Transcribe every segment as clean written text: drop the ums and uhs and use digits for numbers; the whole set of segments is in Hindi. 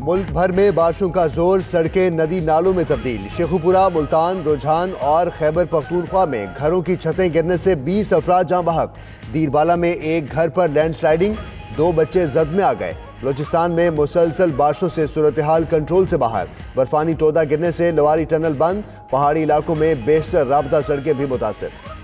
मुल्क भर में बारिशों का जोर, सड़कें नदी नालों में तब्दील। शेखुपुरा, मुल्तान, रुझान और खैबर पख्तूनख्वा में घरों की छतें गिरने से 20 अफराद जाँ बहक। दीरबाला में एक घर पर लैंडस्लाइडिंग, 2 बच्चे जद में आ गए। बलोचिस्तान में मुसलसल बारिशों से सूरत हाल कंट्रोल से बाहर। बर्फानी तोदा गिरने से लवारी टनल बंद, पहाड़ी इलाकों में बेशतर राबता सड़कें भी मुतासिर।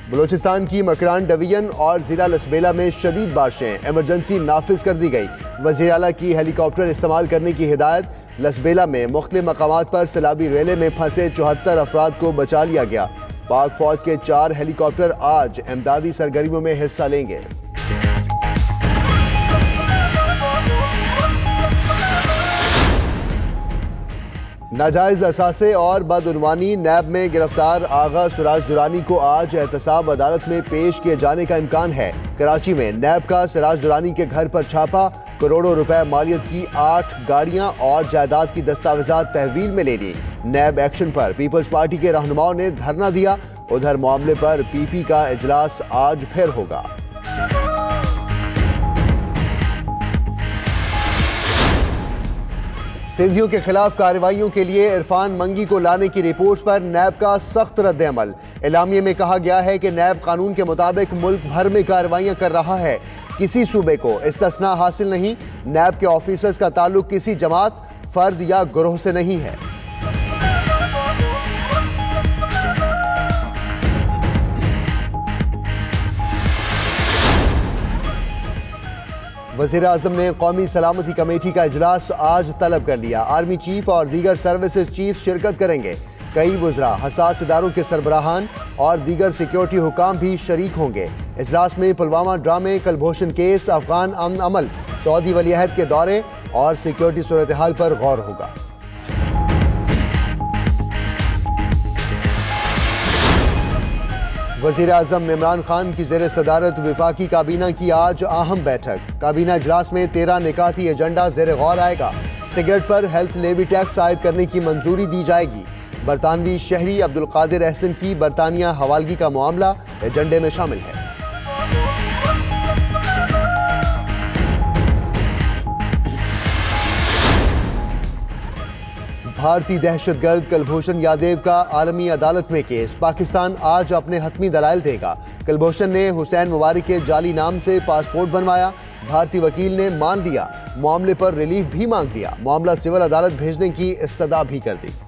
बलोचिस्तान की मकरान डिवीजन और जिला लसबेला में शदीद बारिशें, इमरजेंसी नाफिज कर दी गई। वज़ीर आला की हेलीकॉप्टर इस्तेमाल करने की हिदायत। लसबेला में मुख्तलिफ मकामात पर सैलाबी रेले में फंसे 74 अफराद को बचा लिया गया। पाक फौज के 4 हेलीकॉप्टर आज इमदादी सरगर्मियों में हिस्सा लेंगे। नाजायज असासे और बदउनवानी नैब में गिरफ्तार आगा सिराज दुरानी को आज एहतसाब अदालत में पेश किए जाने का इम्कान है। कराची में नैब का सिराज दुरानी के घर पर छापा, करोड़ों रुपए मालियत की 8 गाड़ियां और जायदाद की दस्तावेजात तहवील में ले ली। नैब एक्शन पर पीपल्स पार्टी के रहनुमाओं ने धरना दिया। उधर मामले पर पीपी का इजलास आज फिर होगा। सिंधियों के खिलाफ कार्रवाइयों के लिए इरफान मंगी को लाने की रिपोर्ट पर नैब का सख्त रद्द-ए-अमल। एलामिये में कहा गया है कि नैब कानून के मुताबिक मुल्क भर में कार्रवाइयां कर रहा है, किसी सूबे को इस्तिस्ना हासिल नहीं। नैब के ऑफिसर्स का ताल्लुक किसी जमात, फर्द या ग्रोह से नहीं है। वज़ीर आज़म ने कौमी सलामती कमेटी का इजलास आज तलब कर लिया। आर्मी चीफ और दीगर सर्विसेज चीफ शिरकत करेंगे। कई वज़रा, हसास इदारों के सरबराहान और दीगर सिक्योरिटी हुकाम भी शरीक होंगे। इजलास में पुलवामा ड्रामे, कलभूषण केस, अफगान अमन अमल, सऊदी वलीअहद के दौरे और सिक्योरिटी सूरत हाल पर गौर होगा। वज़ीर आज़म इमरान खान की ज़ेर सदारत वफाकी काबीना की आज अहम बैठक। काबीना इजलास में 13 निकाती एजेंडा ज़ेर गौर आएगा। सिगरेट पर हेल्थ लेवी टैक्स आयद करने की मंजूरी दी जाएगी। बरतानवी शहरी अब्दुल कादिर एहसन की बरतानिया हवालगी का मामला एजेंडे में शामिल है। भारतीय दहशतगर्द कुलभूषण यादव का आलमी अदालत में केस। पाकिस्तान आज अपने हतमी दलाइल देगा। कुलभूषण ने हुसैन मुबारक के जाली नाम से पासपोर्ट बनवाया। भारतीय वकील ने मान लिया, मामले पर रिलीफ भी मांग लिया। मामला सिविल अदालत भेजने की इस्तदा भी कर दी।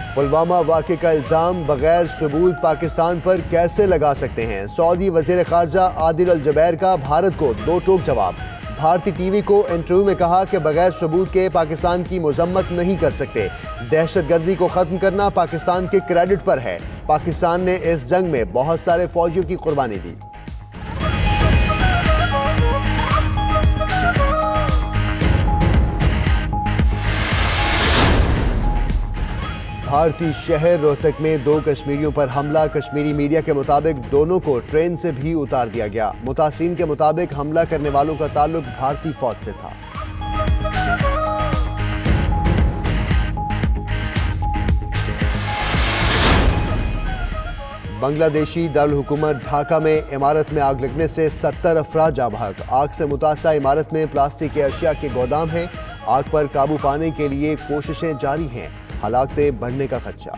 पुलवामा वाक़े का इल्ज़ाम बगैर सबूत पाकिस्तान पर कैसे लगा सकते हैं? सऊदी वज़ीर ख़ारजा आदिल अल जुबैर का भारत को 2 टोक जवाब। भारतीय टीवी को इंटरव्यू में कहा कि बगैर सबूत के पाकिस्तान की मजम्मत नहीं कर सकते। दहशतगर्दी को ख़त्म करना पाकिस्तान के क्रेडिट पर है। पाकिस्तान ने इस जंग में बहुत सारे फौजियों की कुर्बानी दी। भारतीय शहर रोहतक में 2 कश्मीरियों पर हमला। कश्मीरी मीडिया के मुताबिक दोनों को ट्रेन से भी उतार दिया गया। मुतासिरीन के मुताबिक हमला करने वालों का ताल्लुक भारतीय फौज से था। बांग्लादेशी दारुल हुकूमत ढाका में इमारत में आग लगने से 70 अफराद जाँ बहक। आग से मुतासरा इमारत में प्लास्टिक के अशिया के गोदाम हैं। आग पर काबू पाने के लिए कोशिशें जारी हैं। हालात बढ़ने का खदशा।